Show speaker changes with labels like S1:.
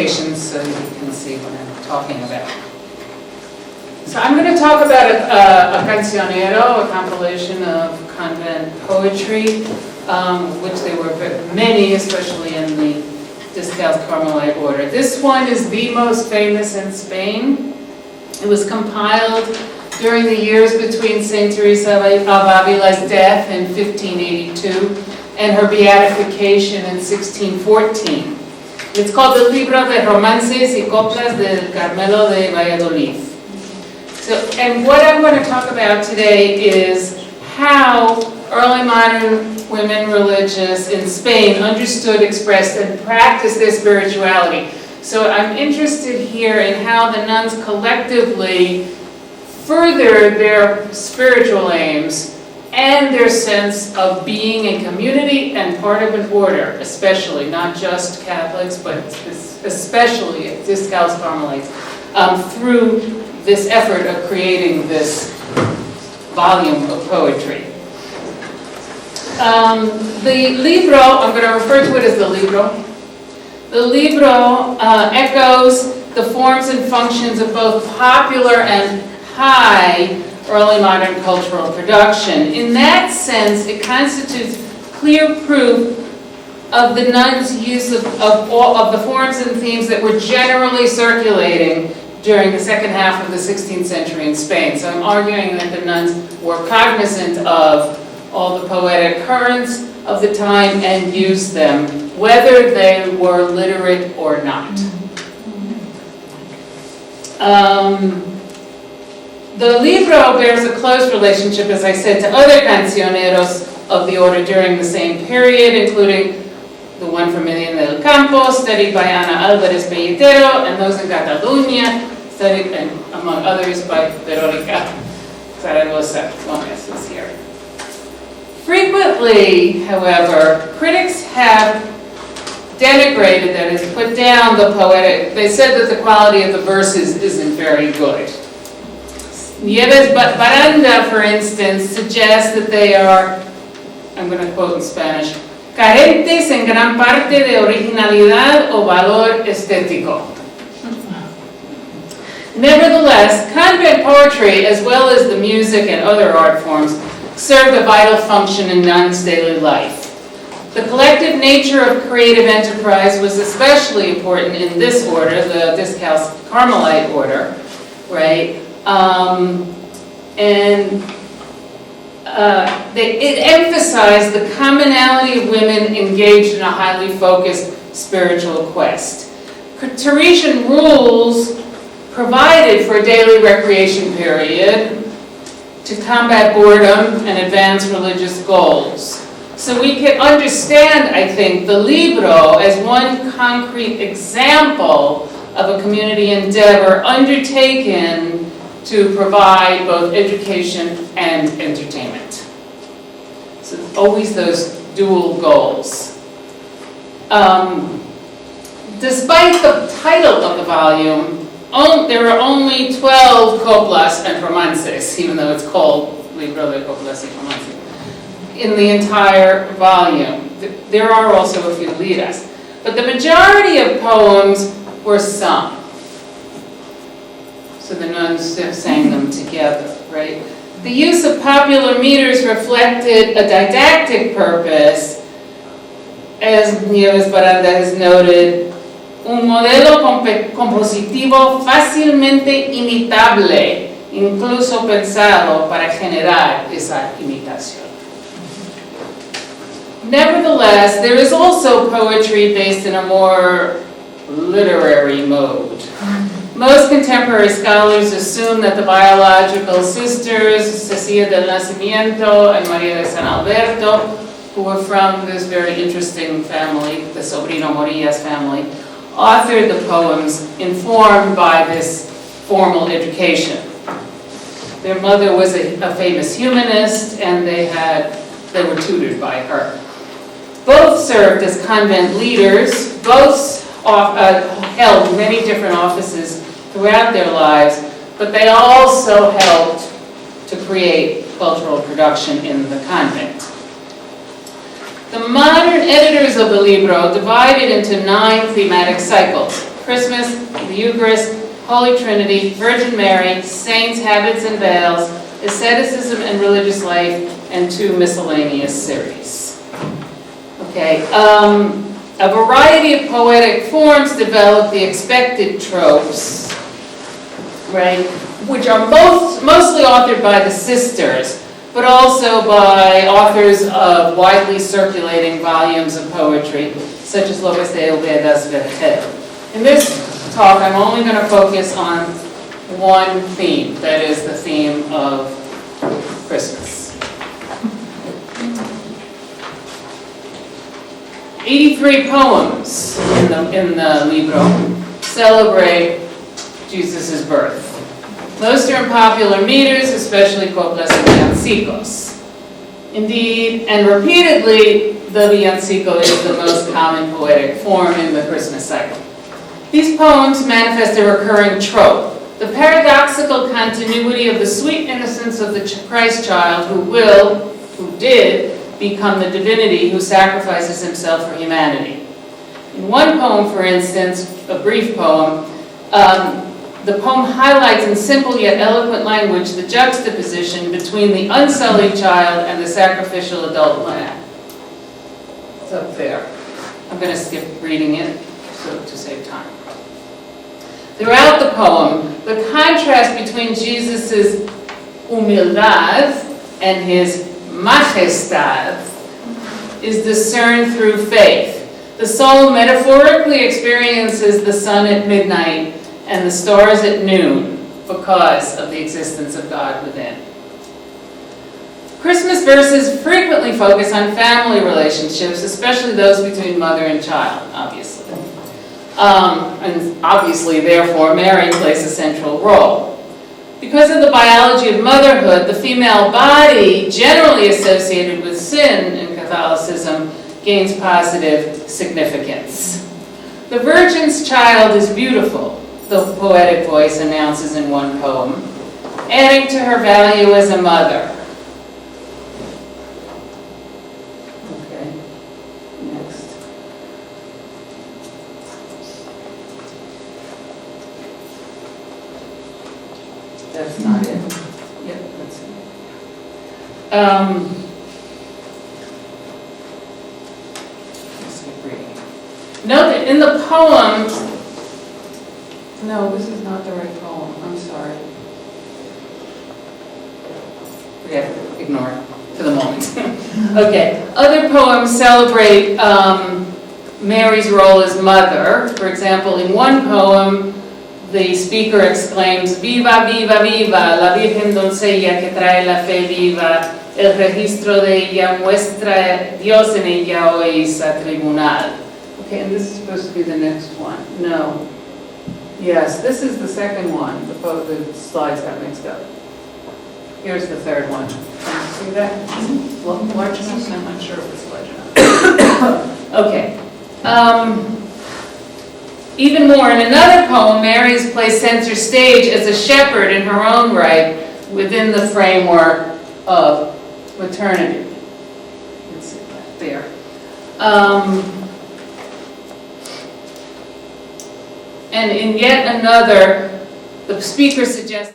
S1: quotations so you can see what I'm talking about. So I'm going to talk about a cancionero, a compilation of convent poetry, which there were many, especially in the Descalzed Carmelite order. This one is the most famous in Spain. It was compiled during the years between Saint Teresa of Avila's death in 1582 and her beatification in 1614. It's called the Libro de Romances y Coplas del Carmelo de Valladolid. So, and what I'm going to talk about today is how early modern women religious in Spain understood, expressed, and practiced their spirituality. So I'm interested here in how the nuns collectively furthered their spiritual aims and their sense of being a community and part of an order, especially, not just Catholics, but especially Descalzed Carmelites, through this effort of creating this volume of poetry. The libro, I'm going to refer to it as the libro. The libro echoes the forms and functions of both popular and high early modern cultural production. In that sense, it constitutes clear proof of the nuns' use of the forms and themes that were generally circulating during the second half of the 16th century in Spain. So I'm arguing that the nuns were cognizant of all the poetic currents of the time and used them, whether they were literate or not. The libro bears a close relationship, as I said, to other cancioneros of the order during the same period, including the one from Medina del Campo, studied by Ana Álvarez Belletero, and those in Catalunya, studied, and among others, by Verónica Zaragoza Gomez is here. Frequently, however, critics have denigrated, that is, put down the poetic. They said that the quality of the verses isn't very good. Nieves Baranda, for instance, suggests that they are, I'm going to quote in Spanish, carentes en gran parte de originalidad o valor estético. Nevertheless, convent poetry, as well as the music and other art forms, served a vital function in nuns' daily life. The collective nature of creative enterprise was especially important in this order, the Descalzed Carmelite order, right? It emphasized the commonality of women engaged in a highly focused spiritual quest. Teresian rules provided for a daily recreation period to combat boredom and advance religious goals. So we can understand, I think, the libro as one concrete example of a community endeavor undertaken to provide both education and entertainment. So always those dual goals. Despite the title of the volume, there are only 12 coplas and romances, even though it's called Libro de Coplas y Romances, in the entire volume. There are also a few liras. But the majority of poems were sung. So the nuns sang them together, right? The use of popular meters reflected a didactic purpose, as Nieves Baranda has noted, un modelo compositivo fácilmente imitable, incluso pensado para generar esa imitación. Nevertheless, there is also poetry based in a more literary mode. Most contemporary scholars assume that the biological sisters, Cecilia del Nacimiento and María de San Alberto, who were from this very interesting family, the Sobrino Morilla's family, authored the poems informed by this formal education. Their mother was a famous humanist, and they were tutored by her. Both served as convent leaders, both held many different offices throughout their lives, but they also helped to create cultural production in the convent. The modern editors of the libro divided into 9 thematic cycles: Christmas, the Eucharist, Holy Trinity, Virgin Mary, saints, habits and veils, asceticism and religious life, and 2 miscellaneous series. Okay, a variety of poetic forms develop the expected tropes, right, which are mostly authored by the sisters, but also by authors of widely circulating volumes of poetry, such as Lopez de Ubeda's Vergel. In this talk, I'm only going to focus on one theme, that is the theme of Christmas. 83 poems in the libro celebrate Jesus' birth. Most are in popular meters, especially coplas and villancicos. Indeed, and repeatedly, the villancico is the most common poetic form in the Christmas cycle. These poems manifest a recurring trope, the paradoxical continuity of the sweet innocence of the Christ child who did, become the divinity who sacrifices himself for humanity. In one poem, for instance, a brief poem, the poem highlights in simple yet eloquent language the juxtaposition between the unsullied child and the sacrificial adult lamb. It's up there. I'm going to skip reading it to save time. Throughout the poem, the contrast between Jesus' humildad and his majestad is discerned through faith. The soul metaphorically experiences the sun at midnight and the stars at noon because of the existence of God within. Christmas verses frequently focus on family relationships, especially those between mother and child, obviously. And obviously, therefore, Mary plays a central role. Because of the biology of motherhood, the female body, generally associated with sin in Catholicism, gains positive significance. The Virgin's child is beautiful, the poetic voice announces in one poem, adding to her value as a mother. Okay, next. That's not it. Yep, that's it. Let's keep reading. Note that in the poem, no, this is not the right poem. I'm sorry. Forget it. Ignore it for the moment. Okay. Other poems celebrate Mary's role as mother. For example, in one poem, the speaker exclaims, "Viva, viva, viva, la Virgen doncella que trae la fe viva, el registro de ella muestra Dios en ella hoy a tribunal." Okay, and this is supposed to be the next one. No. Yes, this is the second one. The slides got mixed up. Here's the third one. Can you see that? Large enough? I'm not sure if it's large enough. Okay. Even more, in another poem, Mary is placed center stage as a shepherd in her own right within the framework of maternity. Let's see that there. And in yet another, the speaker suggests